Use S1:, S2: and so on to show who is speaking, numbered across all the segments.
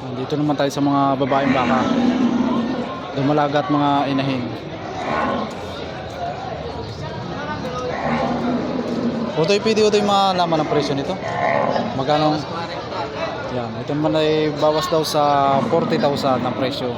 S1: Dito naman tayo sa mga babaeng baka, dumalaga at mga inahin. Utoy, pwede utoy malaman ang presyo nito? Magkano? Yan, ito naman ay bawas daw sa 40,000 ang presyo.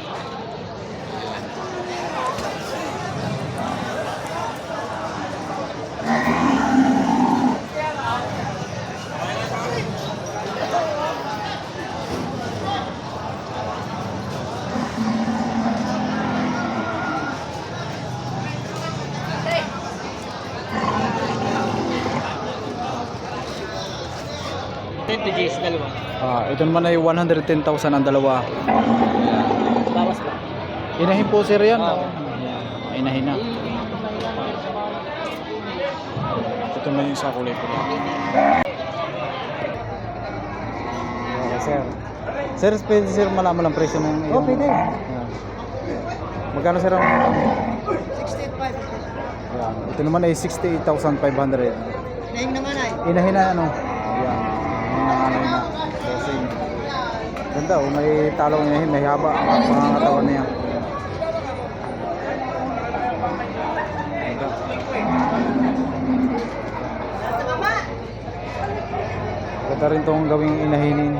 S1: Ito naman ay 110,000 ang dalawa.
S2: Bawas ba?
S1: Inahin po sir yan. Inahin na. Ito naman yung sa kulay po. Okay sir. Sir, pwede sir malaman ang presyo ng
S2: Oh, pwede.
S1: Magkano sir ang...
S2: 68,500.
S1: Yan. Ito naman ay 68,500.
S2: Inahin naman ay.
S1: Inahin na ano? Ayan. Nanganay na. Bossing. Ganda oh, may talong inahin, may haba ang pangangatawan niya. Ganda. Ganda rin itong gawing inahinin.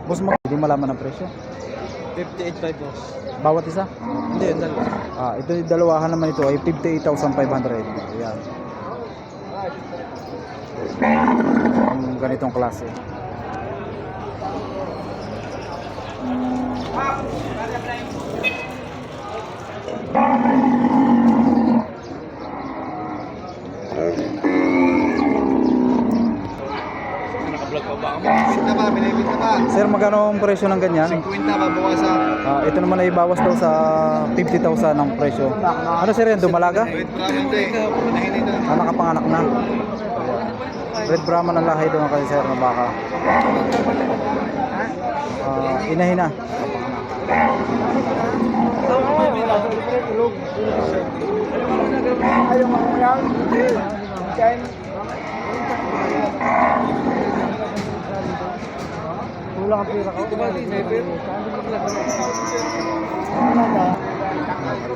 S1: Boss, hindi malaman ang presyo.
S2: 58,500 boss.
S1: Bawat isa?
S2: Hindi, yung dalawa.
S1: Ito yung dalawahan naman ito ay 58,500. Ayan. Ang ganitong klase.
S2: Naka-vlog pa ba ako? Sinta ba? Binibit ka ba?
S1: Sir, magkano ang presyo ng ganyan?
S2: 50 ba bawasan?
S1: Ito naman ay bawas daw sa 50,000 ang presyo. Ano sir yan? Dumalaga?
S2: Wait, Brahman ito. Inahin ito.
S1: Nakapanganak na. Red Brahman ang lahi doon kasi sir na baka. Inahin na.
S2: Ayaw mga lang. Kain. Kulang ang pira ko.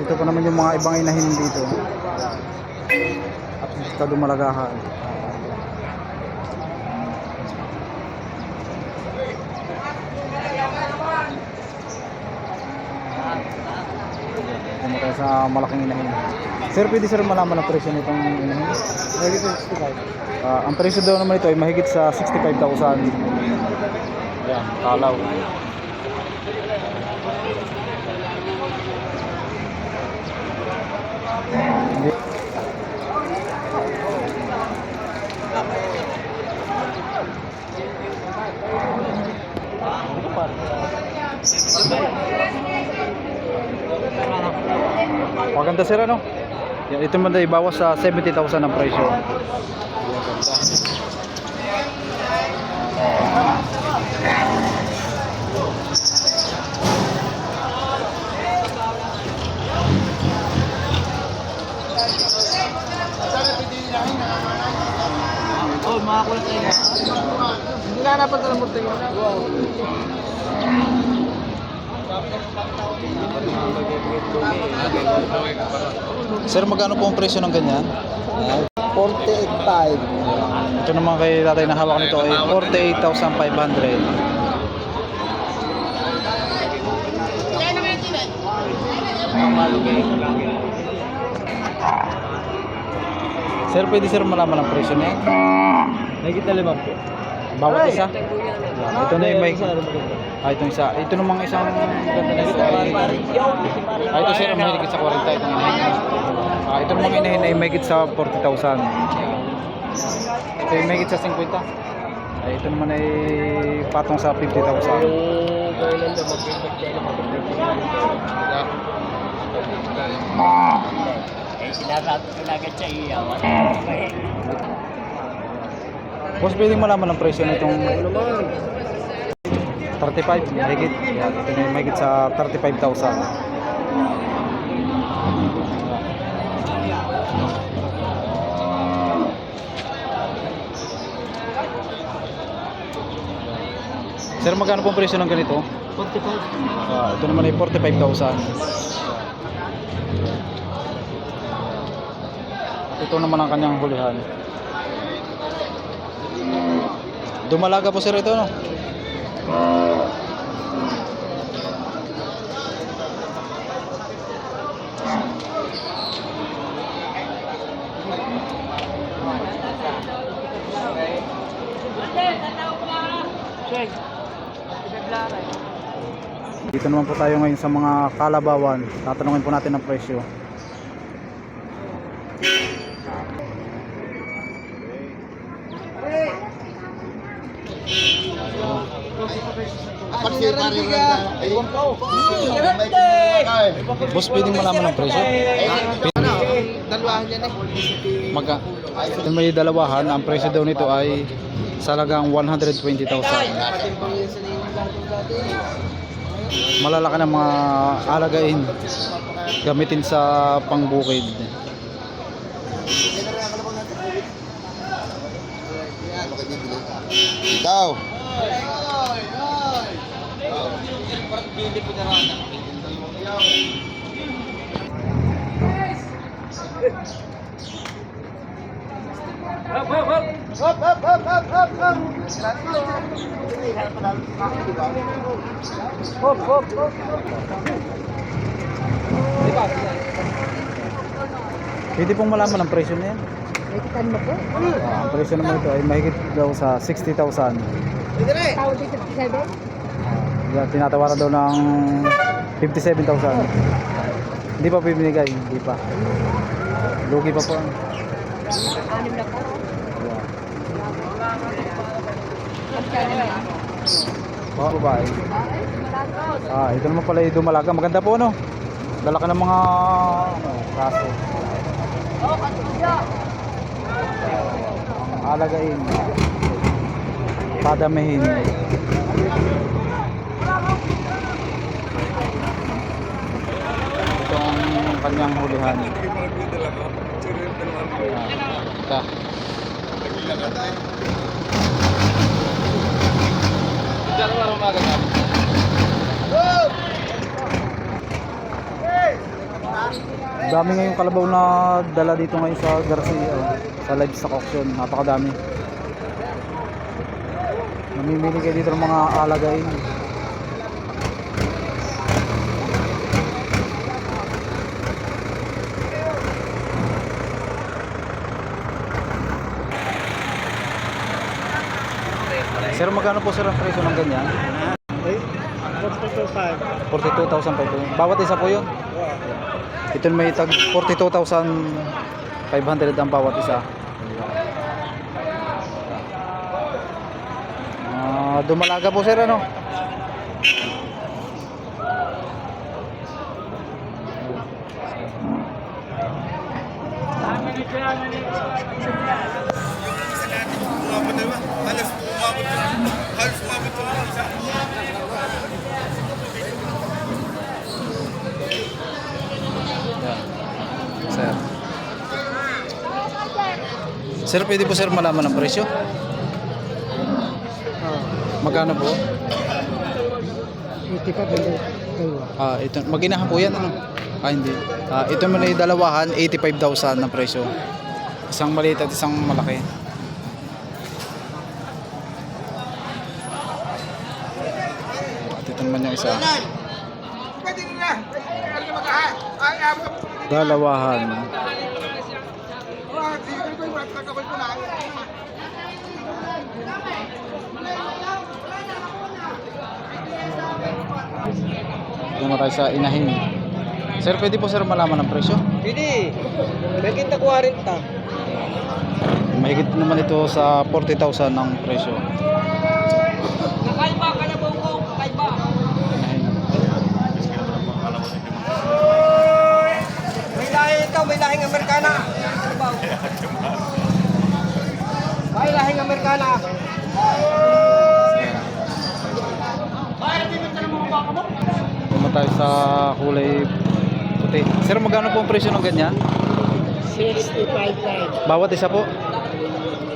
S1: Ito pa naman yung mga ibang inahin dito. At ito dumalagahan. Ito tayo sa malaking inahin. Sir, pwede sir malaman ang presyo nitong inahin? Ang presyo daw naman ito ay mahigit sa 65,000. Ayan, kalaw. Hindi. Maganda sir ano? Yan, ito man ay bawas sa 70,000 ang presyo.
S2: Oh, makakulat tayo. Hindi na napan ng murte ko.
S1: Sir, magkano po ang presyo ng ganyan?
S2: 48,500.
S1: Ito naman kay tatay na hawak nito ay 48,500. Sir, pwede sir malaman ang presyo niya?
S2: Nakikita limang po.
S1: Bawat isa? Ito na yung may... itong isa. Ito namang isang ganda na ito ay... ito sir, may higit sa 40 itong inahin. Ito namang inahin ay may higit sa 40,000. Ito ay may higit sa 50. Ito naman ay patong sa 50,000.
S3: sinasabi ko na agad sa iyo.
S1: Boss, pwedeng malaman ang presyo nitong 35, mahigit. Yan, ito na yung mahigit sa 35,000. Sir, magkano pong presyo ng ganito?
S2: 45.
S1: Ito naman ay 45,000. Ito naman ang kanyang hulihan. Dumalaga po sir ito, no? Dito naman po tayo ngayon sa mga kalabawan. Tatanungin po natin ang presyo. Boss, pwedeng malaman ang presyo?
S2: Dalawahan yan eh.
S1: Ito may dalawahan. Ang presyo daw nito ay salagang 120,000. Malalaki ng mga alagain gamitin sa pangbukid.
S4: Ikaw.
S1: Pwede pong malaman ang presyo na yan.
S5: Ikitan mo po?
S1: Ang presyo naman ito ay mahigit daw sa 60,000.
S5: Tawad dito 57?
S1: Tinatawaran daw ng 57,000. Hindi pa pinigay, hindi pa. Lugi pa po.
S5: Anim na po. Magkano na yan?
S1: Mga babae. Ito naman pala yung dumalaga. Maganda po, no? Dala ka ng mga kaso. Alagain. Padamihin. Ito ang kanyang hulihan. Ito. Dami ngayong kalabaw na dala dito ngayon sa Garcia, sa livestock auction. Napakadami. Namimili kayo dito ng mga alagain. Sir, magkano po sir ang presyo ng ganyan? 42,000 po. Bawat isa po yun? Ito may tag 42,500 ang bawat isa. Dumalaga po sir, ano? Sir. Sir, pwede po sir malaman ang presyo? Magkano po?
S5: 85
S1: Ito, maginahan po yan, ano? Hindi. Ito mo na yung dalawahan, 85,000 ang presyo. Isang maliit at isang malaki. At ito naman yung isa. Dalawahan. Doon tayo sa inahin. Sir, pwede po sir malaman ang presyo?
S2: Pwede. Mahigit na 40.
S1: Mahigit naman ito sa 40,000 ng presyo.
S3: Kakaiba ka na po ko, kakaiba.
S2: May lahi ito, may lahi. lahing Amerikana. Bahay lahing Amerikana.
S1: Naman tayo sa kulay puti. Sir, magkano po ang presyo ng ganyan?
S2: 65
S1: Bawat isa po?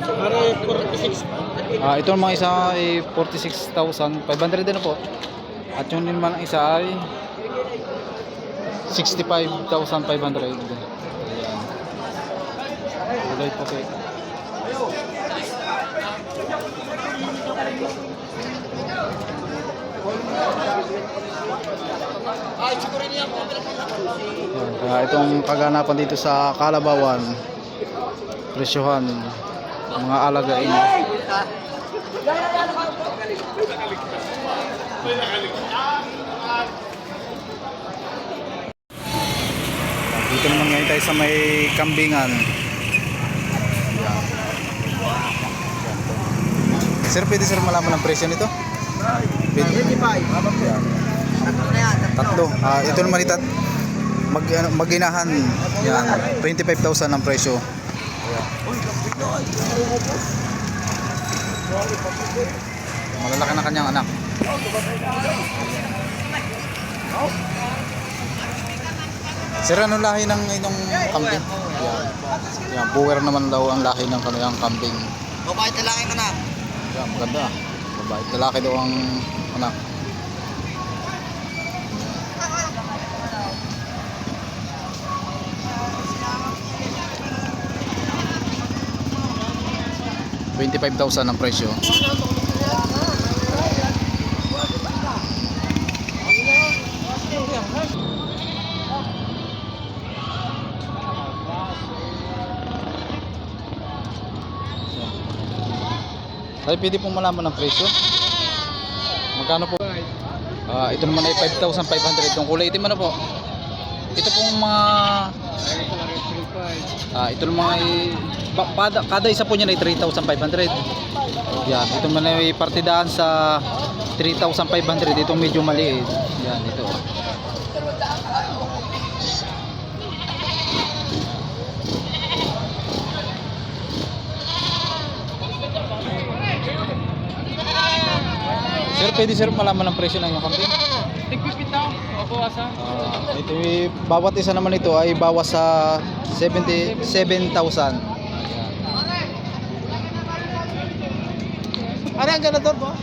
S2: Para 46.
S1: Ito ang mga isa ay 46,500 din po. At yung naman ang isa ay 65,500. Ayan. Kulay puti. Itong kaganapan dito sa Kalabawan, presyohan mga alagain. Dito naman ngayon tayo sa may kambingan. Sir, pwede sir malaman ang presyo nito?
S2: 25.
S1: Yan. Tatlo. Ito naman ito maginahan. Yan. 25,000 ang presyo. Malalaki na kanyang anak. Sir, ano lahi ng itong kambing? Yan. Yan. Puwer naman daw ang lahi ng kanyang kambing.
S2: Babae talaki ka na.
S1: Yan, maganda. Babae, lalaki daw ang anak. $25,000 ang presyo. Ay, pwede pong malaman ang presyo. Magkano po? Ito naman ay 5,500. Itong kulay itim ano po? Ito pong mga ito naman ay kada isa po niyan ay 3,500. Yan, ito naman ay partidaan sa 3,500. Itong medyo maliit. Yan, ito. Sir, pwede sir malaman ang presyo ng inyong kambing?
S2: Tigpipitaw. Ako asa.
S1: Ito, bawat isa naman ito ay bawas sa 77,000.
S2: Ano ang ganador po?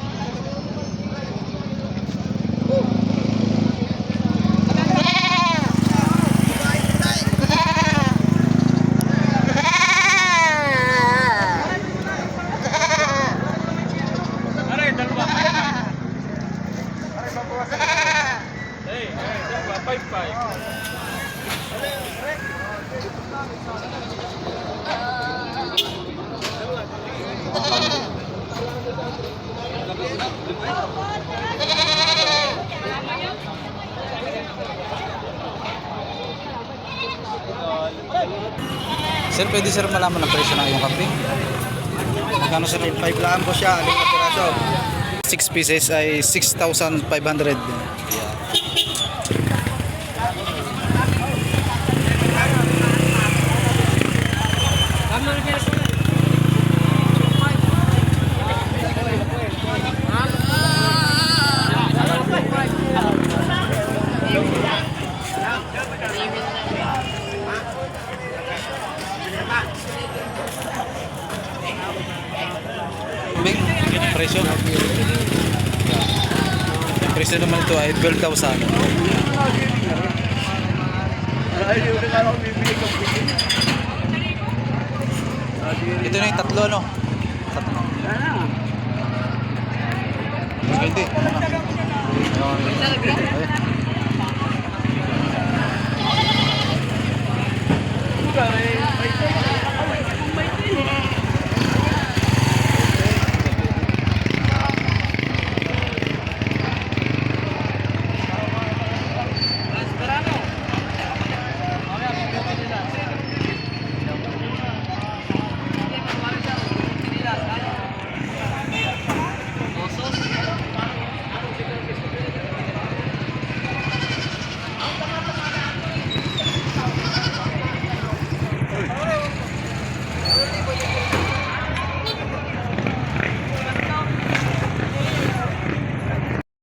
S1: Sir, pwede sir malaman ang presyo ng iyong kambing? Magkano sir?
S2: 5 lang po siya. Aling piraso.
S1: 6 pieces ay 6,500. Presyo. Ang presyo naman ito ay 12,000. Ito na yung tatlo, no? Tatlo. Hindi.